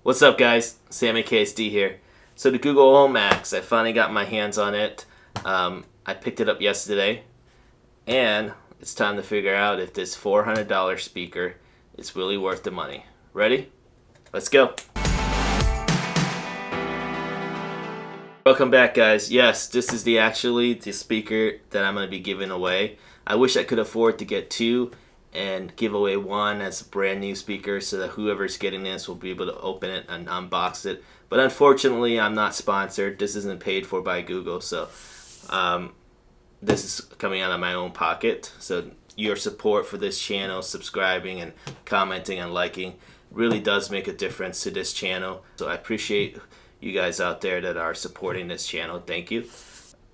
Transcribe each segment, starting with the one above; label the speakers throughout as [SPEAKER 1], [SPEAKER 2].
[SPEAKER 1] What's up, guys? Sammy KSD here. So the Google Home Max, I finally got my hands on it. I picked it up yesterday, and it's time to figure out if this $400 speaker is really worth the money. Ready? Let's go. Welcome back, guys. Yes, this is the speaker that I'm going to be giving away. I wish I could afford to get two and give away one as a brand new speaker so that whoever's getting this will be able to open it and unbox it. But unfortunately, I'm not sponsored. This isn't paid for by Google, so this is coming out of my own pocket. So your support for this channel, subscribing and commenting and liking, really does make a difference to this channel. So I appreciate you guys out there that are supporting this channel. Thank you.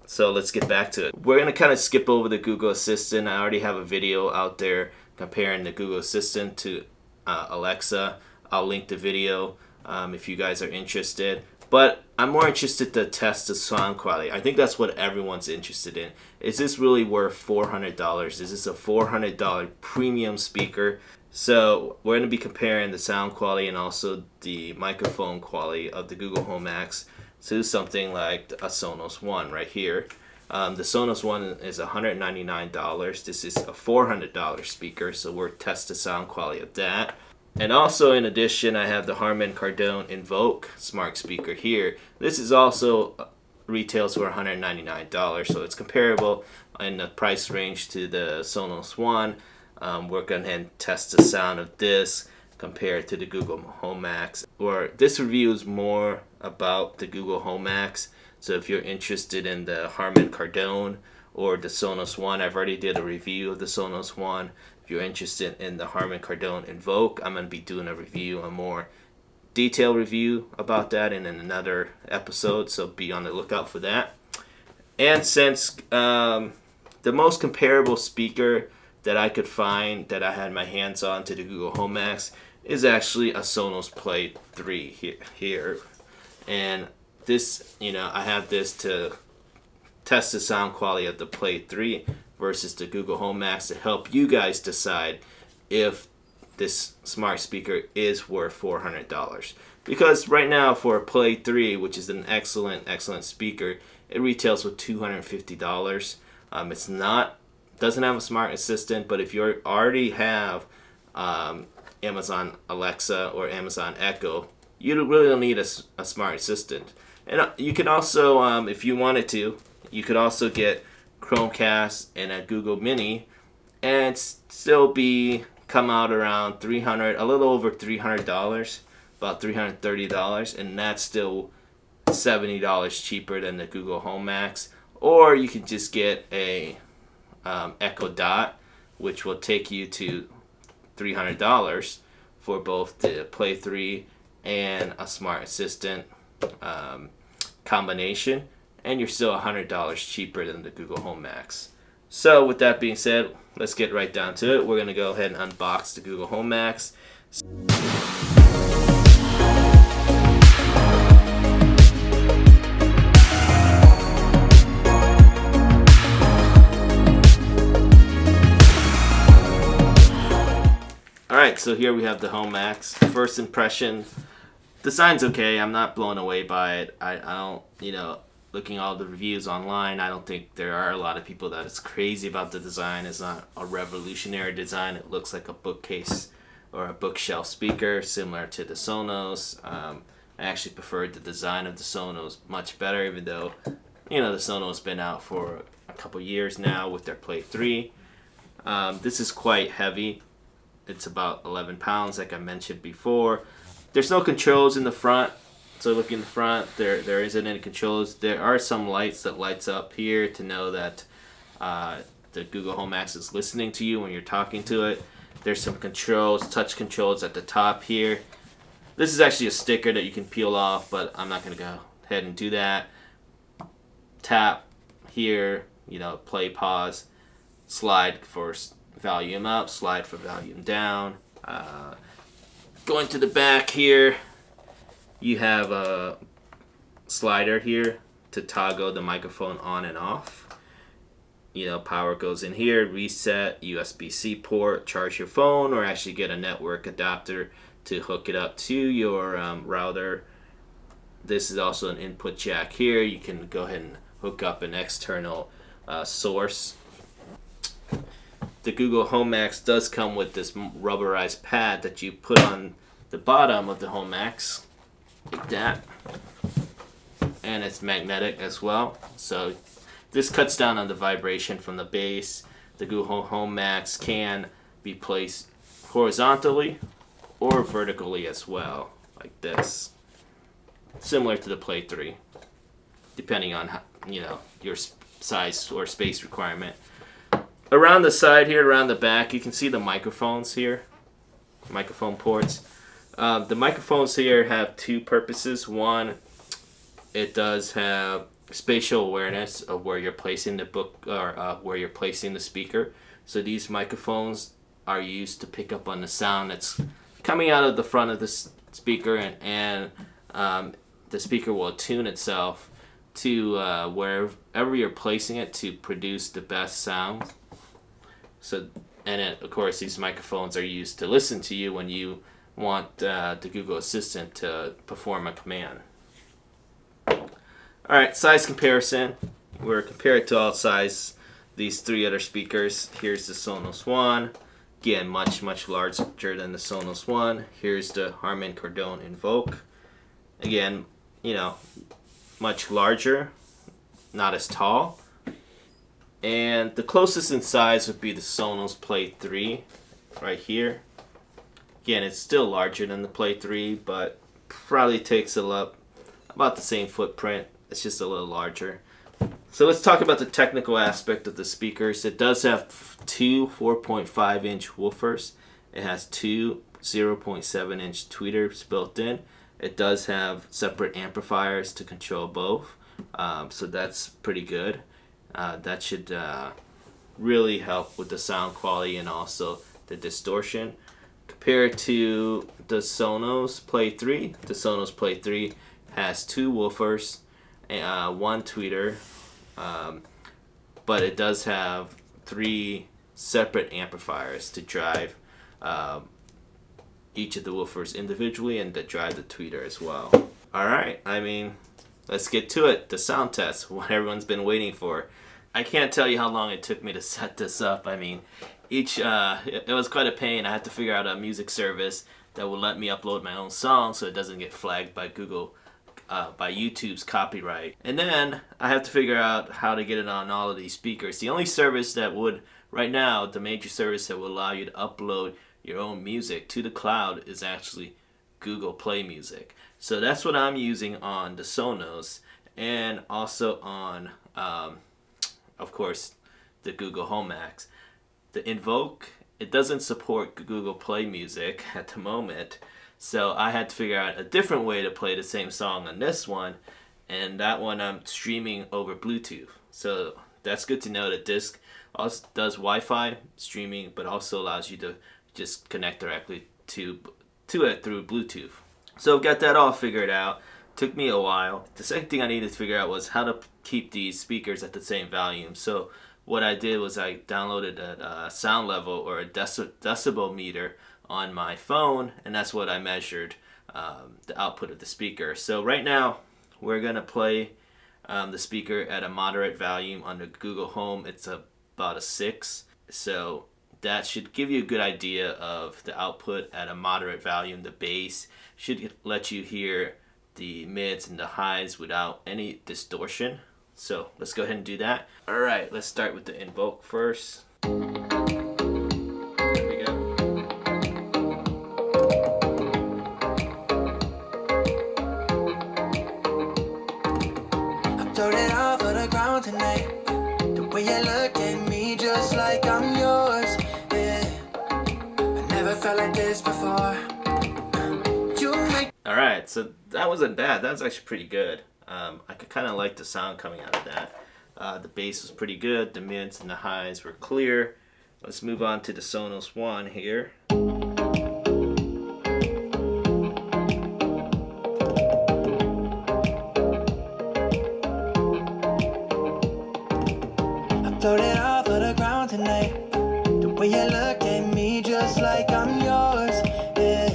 [SPEAKER 1] So let's get back to it. We're going to kind of skip over the Google Assistant. I already have a video out there comparing the Google Assistant to Alexa. I'll link the video if you guys are interested. But I'm more interested to test the sound quality. I think that's what everyone's interested in. Is this really worth $400? Is this a $400 premium speaker? So we're going to be comparing the sound quality and also the microphone quality of the Google Home Max to something like a Sonos One right here. The Sonos One is $199. This is a $400 speaker, so we'll test the sound quality of that. And also, in addition, I have the Harman Kardon Invoke smart speaker here. This is also retails for $199, so it's comparable in the price range to the Sonos One. We're going to test the sound of this compared to the Google Home Max. Or this review is more about the Google Home Max. So if you're interested in the Harman Kardon or the Sonos One, I've already did a review of the Sonos One. If you're interested in the Harman Kardon Invoke, I'm going to be doing a more detailed review about that in another episode, so be on the lookout for that. And since the most comparable speaker that I could find that I had my hands on to the Google Home Max is actually a Sonos Play 3 here. And this, I have this to test the sound quality of the Play 3 versus the Google Home Max to help you guys decide if this smart speaker is worth $400. Because right now for a Play 3, which is an excellent speaker, it retails for $250. Doesn't have a smart assistant, but if you already have Amazon Alexa or Amazon Echo, you really don't need a smart assistant. And you can also, if you wanted to, you could also get Chromecast and a Google Mini and still come out around a little over $300, about $330, and that's still $70 cheaper than the Google Home Max. Or you can just get a Echo Dot, which will take you to $300 for both the Play 3 and a smart assistant combination, and you're still $100 cheaper than the Google Home Max. So with that being said, let's get right down to it. We're going to go ahead and unbox the Google Home Max. Alright, so here we have the Home Max. First impression, design's okay. I'm not blown away by it. I don't, looking at all the reviews online, I don't think there are a lot of people that is crazy about the design. It's not a revolutionary design. It looks like a bookcase or a bookshelf speaker similar to the Sonos. I actually preferred the design of the Sonos much better, even though, the Sonos has been out for a couple years now with their Play 3. This is quite heavy. It's about 11 pounds, like I mentioned before. There's no controls in the front. So look in the front, there isn't any controls. There are some lights that lights up here to know that the Google Home Max is listening to you when you're talking to it. There's some controls, touch controls at the top here. This is actually a sticker that you can peel off, but I'm not going to go ahead and do that. Tap here, play, pause, slide for volume up, slide for volume down. Going to the back here, you have a slider here to toggle the microphone on and off. Power goes in here, reset, USB-C port, charge your phone, or actually get a network adapter to hook it up to your router. This is also an input jack here. You can go ahead and hook up an external source. The Google Home Max does come with this rubberized pad that you put on the bottom of the Home Max, like that, and it's magnetic as well, so this cuts down on the vibration from the base. The Google Home Max can be placed horizontally or vertically as well, like this, similar to the Play 3, depending on how, your size or space requirement. Around the side here, around the back, you can see the microphones here, microphone ports. The microphones here have two purposes. One, it does have spatial awareness of where you're placing the book, or where you're placing the speaker. So these microphones are used to pick up on the sound that's coming out of the front of the speaker, and the speaker will attune itself to wherever you're placing it to produce the best sound. So, of course, these microphones are used to listen to you when you want the Google Assistant to perform a command. Alright, size comparison. We're compared to all size these three other speakers. Here's the Sonos One. Again, much larger than the Sonos One. Here's the Harman Kardon Invoke. Again, much larger, not as tall. And the closest in size would be the Sonos Play 3 right here. Again, it's still larger than the Play 3, but probably takes about the same footprint. It's just a little larger. So let's talk about the technical aspect of the speakers. It does have two 4.5 inch woofers. It has two 0.7 inch tweeters built in. It does have separate amplifiers to control both. So that's pretty good. That should really help with the sound quality and also the distortion. Compared to the Sonos Play 3, the Sonos Play 3 has two woofers, one tweeter, but it does have three separate amplifiers to drive each of the woofers individually and to drive the tweeter as well. Alright, let's get to it. The sound test, what everyone's been waiting for. I can't tell you how long it took me to set this up. It was quite a pain. I had to figure out a music service that will let me upload my own song so it doesn't get flagged by by YouTube's copyright. And then I have to figure out how to get it on all of these speakers. The only service that would, right now, the major service that will allow you to upload your own music to the cloud is actually Google Play Music. So that's what I'm using on the Sonos, and also on, of course, the Google Home Max. The Invoke, it doesn't support Google Play Music at the moment, so I had to figure out a different way to play the same song on this one, and that one I'm streaming over Bluetooth. So that's good to know that this also does Wi-Fi streaming, but also allows you to just connect directly to it through Bluetooth. So I've got that all figured out. Took me a while. The second thing I needed to figure out was how to keep these speakers at the same volume. So what I did was I downloaded a sound level or a decibel meter on my phone, and that's what I measured the output of the speaker. So right now we're gonna play the speaker at a moderate volume on the Google Home. It's about a 6, so that should give you a good idea of the output at a moderate volume. The bass should let you hear the mids and the highs without any distortion. So let's go ahead and do that. Alright, let's start with the Invoke first. There we go.
[SPEAKER 2] I throwed it all for the ground tonight. The way you look at me just like I'm yours. Yeah, I never felt like this before.
[SPEAKER 1] Alright, so that wasn't bad. That was actually pretty good. I could kind of like the sound coming out of that. The bass was pretty good. The mids and the highs were clear. Let's move on to the Sonos One here.
[SPEAKER 2] I throwed it all for the ground tonight. The way you look at me just like I'm yours. Yeah,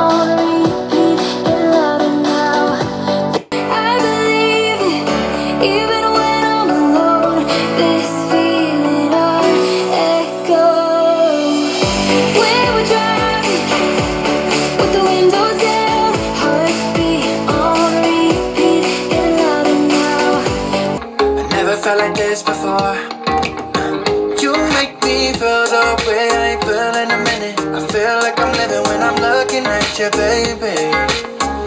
[SPEAKER 3] on repeat, getting louder now. I believe it, even when I'm alone. This feeling on echo. When we're driving with the windows down, heartbeat on
[SPEAKER 2] felt like this before. You make me feel the way I ain't feel in a minute. I feel like I'm living when I'm looking at you, baby.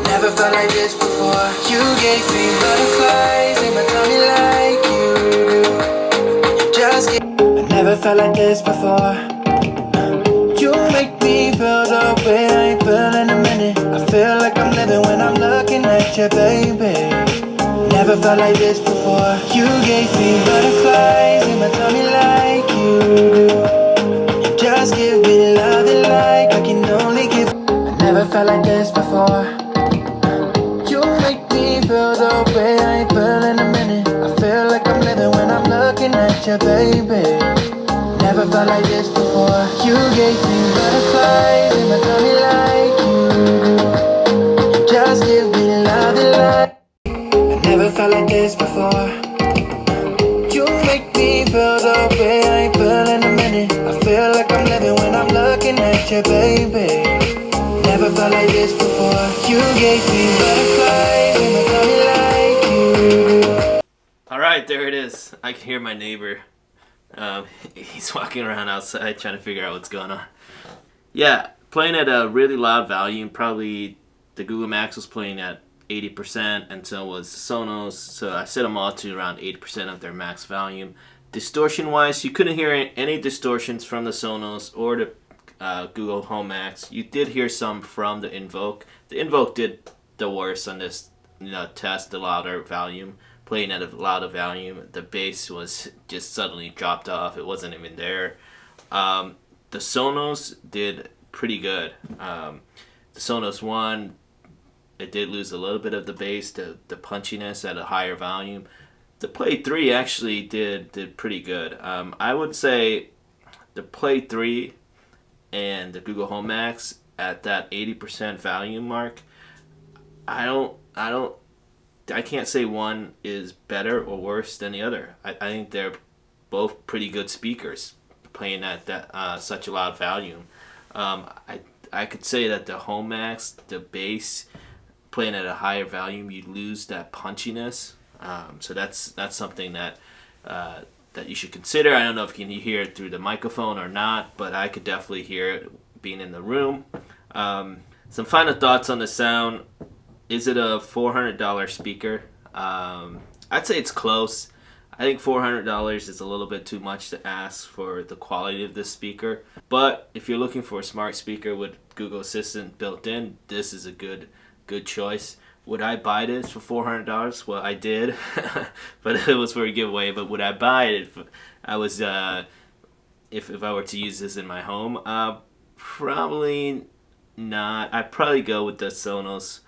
[SPEAKER 2] Never felt like this before. You gave me butterflies in my tummy like you do. Just get. I never felt like this before. You make me feel the way I ain't feel in a minute. I feel like I'm living when I'm looking at you, baby. Never felt like this before. You gave me butterflies in my tummy like you do. Just give me love and like I can only give. I never felt like this before. You make me feel the way I ain't feel in a minute. I feel like I'm living when I'm looking at you, baby. Never felt like this before. You gave me butterflies in my tummy like you do. Just give me love and light. I never felt like this before. You make me feel the way I ain't feel in a minute. I feel like I'm living when I'm looking at you, baby. Never felt like this before. You gave me butterflies in my tummy like you do.
[SPEAKER 1] Alright, there it is. I can hear my neighbor. He's walking around outside trying to figure out what's going on. Yeah, playing at a really loud volume. Probably the Google Max was playing at 80%, and so was the Sonos. So I set them all to around 80% of their max volume. Distortion wise, you couldn't hear any distortions from the Sonos or the Google Home Max. You did hear some from the Invoke. The Invoke did the worst on this test, the louder volume. Playing at a louder volume, the bass was just suddenly dropped off. It wasn't even there. The Sonos did pretty good. The Sonos One, it did lose a little bit of the bass, the punchiness at a higher volume. The Play 3 actually did pretty good. I would say the Play 3 and the Google Home Max at that 80% volume mark, I can't say one is better or worse than the other. I think they're both pretty good speakers playing at that such a loud volume. I could say that the Home Max, the bass, playing at a higher volume, you lose that punchiness. So that's something that you should consider. I don't know if you can hear it through the microphone or not, but I could definitely hear it being in the room. Some final thoughts on the sound. Is it a $400 speaker? I'd say it's close. I think $400 is a little bit too much to ask for the quality of this speaker. But if you're looking for a smart speaker with Google Assistant built in, this is a good choice. Would I buy this for $400? Well, I did, but it was for a giveaway. But would I buy it if I was if I were to use this in my home? Probably not. I'd probably go with the Sonos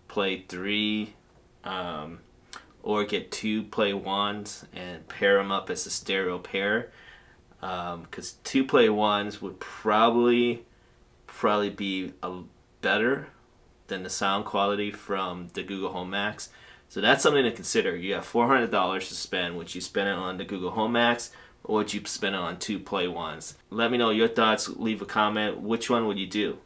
[SPEAKER 1] Play 3, or get two Play 1s and pair them up as a stereo pair, because two Play 1s would probably be better than the sound quality from the Google Home Max. So that's something to consider. You have $400 to spend. Would you spend it on the Google Home Max, or would you spend it on two Play 1s? Let me know your thoughts. Leave a comment. Which one would you do?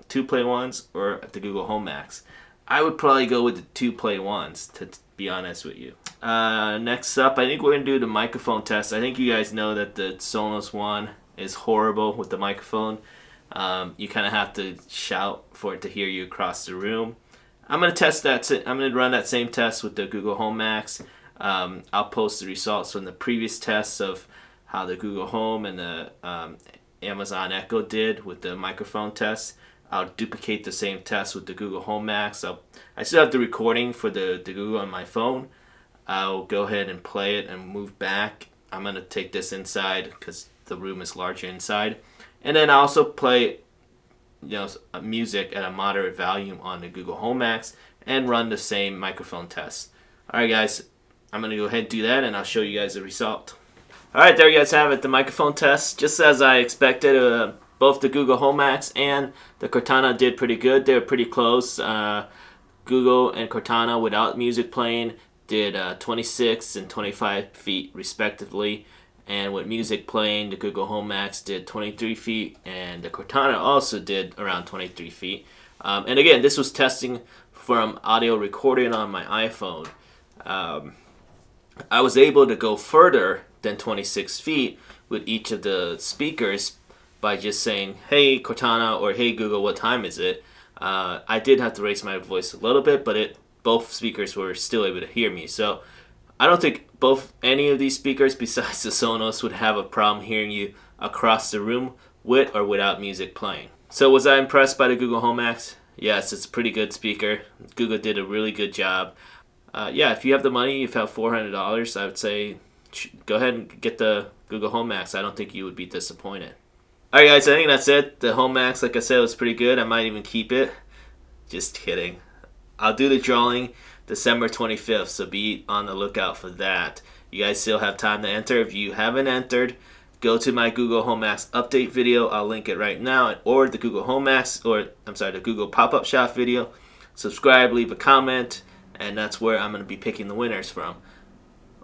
[SPEAKER 1] Two Play 1s or the Google Home Max? I would probably go with the two Play 1s, to be honest with you. Next up, I think we're going to do the microphone test. I think you guys know that the Sonos One is horrible with the microphone. You kind of have to shout for it to hear you across the room. I'm going to test that. I'm going to run that same test with the Google Home Max. I'll post the results from the previous tests of how the Google Home and the Amazon Echo did with the microphone test. I'll duplicate the same test with the Google Home Max. I still have the recording for the Google on my phone. I'll go ahead and play it and move back. I'm going to take this inside because the room is larger inside. And then I also play music at a moderate volume on the Google Home Max and run the same microphone test. Alright guys, I'm going to go ahead and do that and I'll show you guys the result. Alright, there you guys have it, the microphone test. Just as I expected, both the Google Home Max and the Cortana did pretty good. They were pretty close. Google and Cortana without music playing did 26 and 25 feet respectively. And with music playing, the Google Home Max did 23 feet and the Cortana also did around 23 feet. And again, this was testing from audio recording on my iPhone. I was able to go further than 26 feet with each of the speakers by just saying, hey Cortana or hey Google, what time is it? I did have to raise my voice a little bit, but both speakers were still able to hear me. So I don't think any of these speakers besides the Sonos would have a problem hearing you across the room with or without music playing. So was I impressed by the Google Home Max? Yes, it's a pretty good speaker. Google did a really good job. Yeah, if you have the money, you have $400, I would say go ahead and get the Google Home Max. I don't think you would be disappointed. Alright guys, I think that's it. The Home Max, like I said, was pretty good. I might even keep it. Just kidding. I'll do the drawing December 25th, so be on the lookout for that. You guys still have time to enter. If you haven't entered, go to my Google Home Max update video. I'll link it right now. Or the Google Home Max, or I'm sorry, the Google pop-up shop video. Subscribe, leave a comment, and that's where I'm going to be picking the winners from.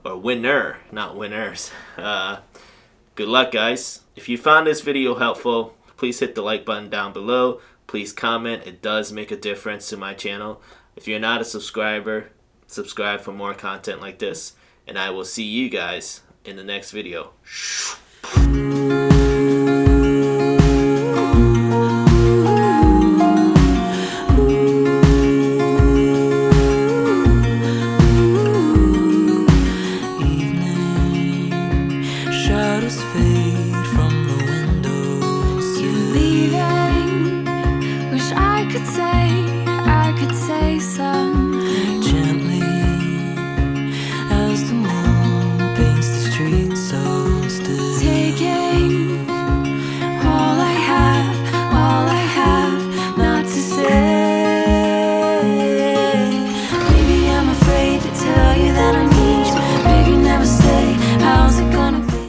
[SPEAKER 1] Or winner, not winners. Good luck, guys. If you found this video helpful, please hit the like button down below. Please comment. It does make a difference to my channel. If you're not a subscriber, subscribe for more content like this. And I will see you guys in the next video.